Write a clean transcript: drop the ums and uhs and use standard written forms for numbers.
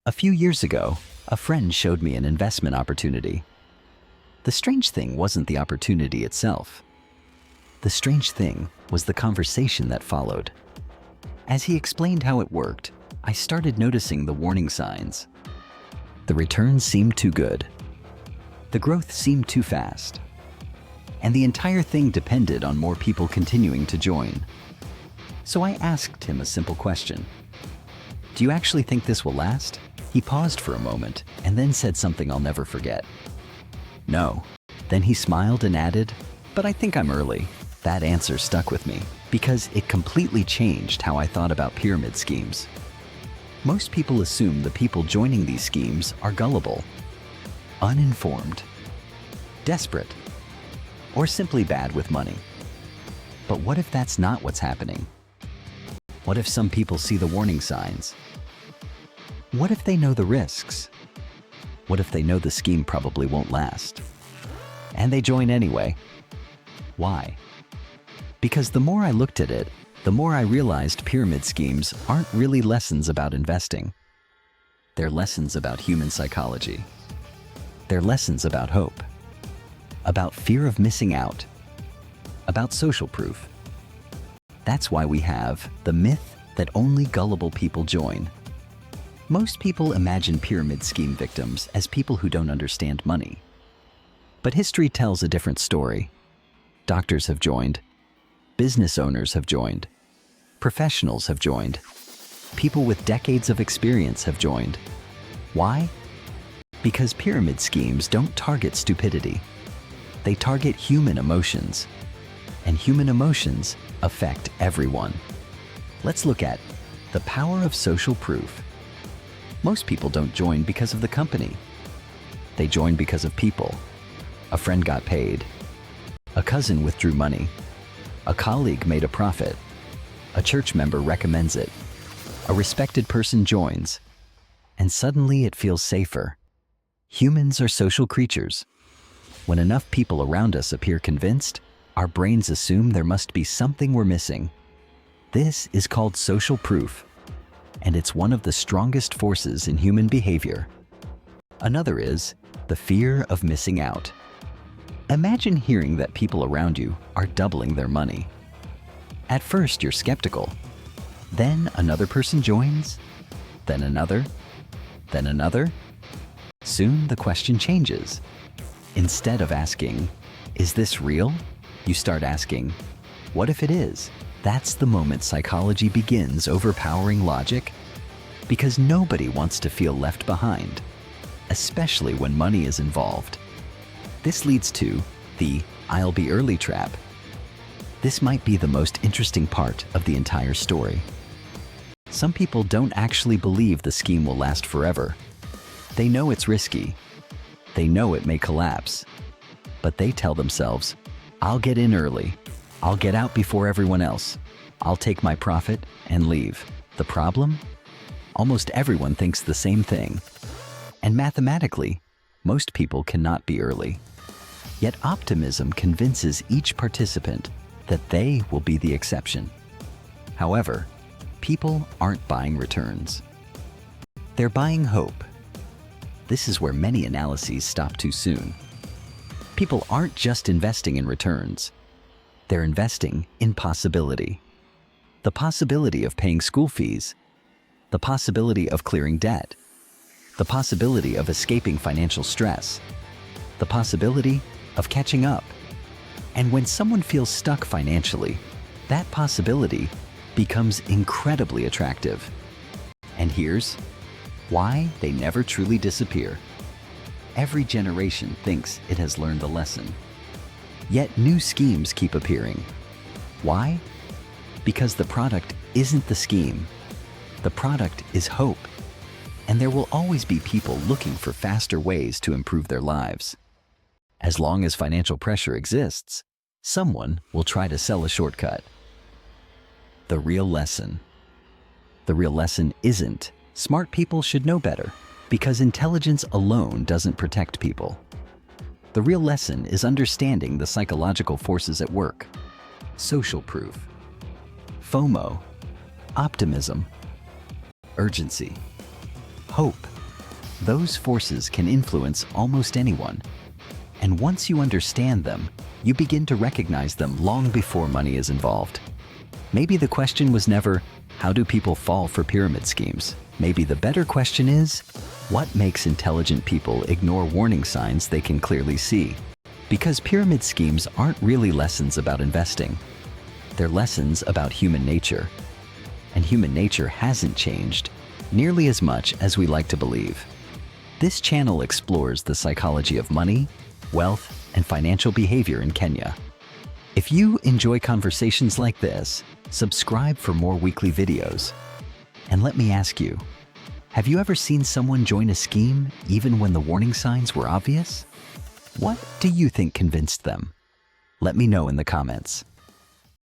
A few years ago, a friend showed me an investment opportunity. The strange thing wasn't the opportunity itself. The strange thing was the conversation that followed. As he explained how it worked, I started noticing the warning signs. The returns seemed too good. The growth seemed too fast. And the entire thing depended on more people continuing to join. So I asked him a simple question. Do you actually think this will last? He paused for a moment and then said something I'll never forget. No. Then he smiled and added, but I think I'm early. That answer stuck with me because it completely changed how I thought about pyramid schemes. Most people assume the people joining these schemes are gullible, uninformed, desperate, or simply bad with money. But what if that's not what's happening? What if some people see the warning signs? What if they know the risks? What if they know the scheme probably won't last? And they join anyway? Why? Because the more I looked at it, the more I realized pyramid schemes aren't really lessons about investing. They're lessons about human psychology. They're lessons about hope, about fear of missing out, about social proof. That's why we have the myth that only gullible people join. Most people imagine pyramid scheme victims as people who don't understand money. But history tells a different story. Doctors have joined. Business owners have joined. Professionals have joined. People with decades of experience have joined. Why? Because pyramid schemes don't target stupidity. They target human emotions. And human emotions affect everyone. Let's look at the power of social proof. Most people don't join because of the company. They join because of people. A friend got paid. A cousin withdrew money. A colleague made a profit. A church member recommends it. A respected person joins. And suddenly it feels safer. Humans are social creatures. When enough people around us appear convinced, our brains assume there must be something we're missing. This is called social proof, and it's one of the strongest forces in human behavior. Another is the fear of missing out. Imagine hearing that people around you are doubling their money. At first, you're skeptical. Then another person joins, then another, then another. Soon the question changes. Instead of asking, "Is this real?" you start asking, "What if it is?" That's the moment psychology begins overpowering logic, because nobody wants to feel left behind, especially when money is involved. This leads to the "I'll be early" trap. This might be the most interesting part of the entire story. Some people don't actually believe the scheme will last forever. They know it's risky. They know it may collapse. But they tell themselves, "I'll get in early. I'll get out before everyone else. I'll take my profit and leave." The problem? Almost everyone thinks the same thing. And mathematically, most people cannot be early. Yet optimism convinces each participant that they will be the exception. However, people aren't buying returns. They're buying hope. This is where many analyses stop too soon. People aren't just investing in returns. They're investing in possibility. The possibility of paying school fees. The possibility of clearing debt. The possibility of escaping financial stress. The possibility of catching up. And when someone feels stuck financially, that possibility becomes incredibly attractive. And here's why they never truly disappear. Every generation thinks it has learned the lesson. Yet new schemes keep appearing. Why? Because the product isn't the scheme. The product is hope. And there will always be people looking for faster ways to improve their lives. As long as financial pressure exists, someone will try to sell a shortcut. The real lesson. The real lesson isn't smart people should know better, because intelligence alone doesn't protect people. The real lesson is understanding the psychological forces at work. Social proof, FOMO, optimism, urgency, hope, Those forces can influence almost anyone. And once you understand them, you begin to recognize them long before money is involved. Maybe the question was never, how do people fall for pyramid schemes? Maybe the better question is, what makes intelligent people ignore warning signs they can clearly see? Because pyramid schemes aren't really lessons about investing. They're lessons about human nature. And human nature hasn't changed nearly as much as we like to believe. This channel explores the psychology of money, wealth, and financial behavior in Kenya. If you enjoy conversations like this, subscribe for more weekly videos. And let me ask you, have you ever seen someone join a scheme even when the warning signs were obvious? What do you think convinced them? Let me know in the comments.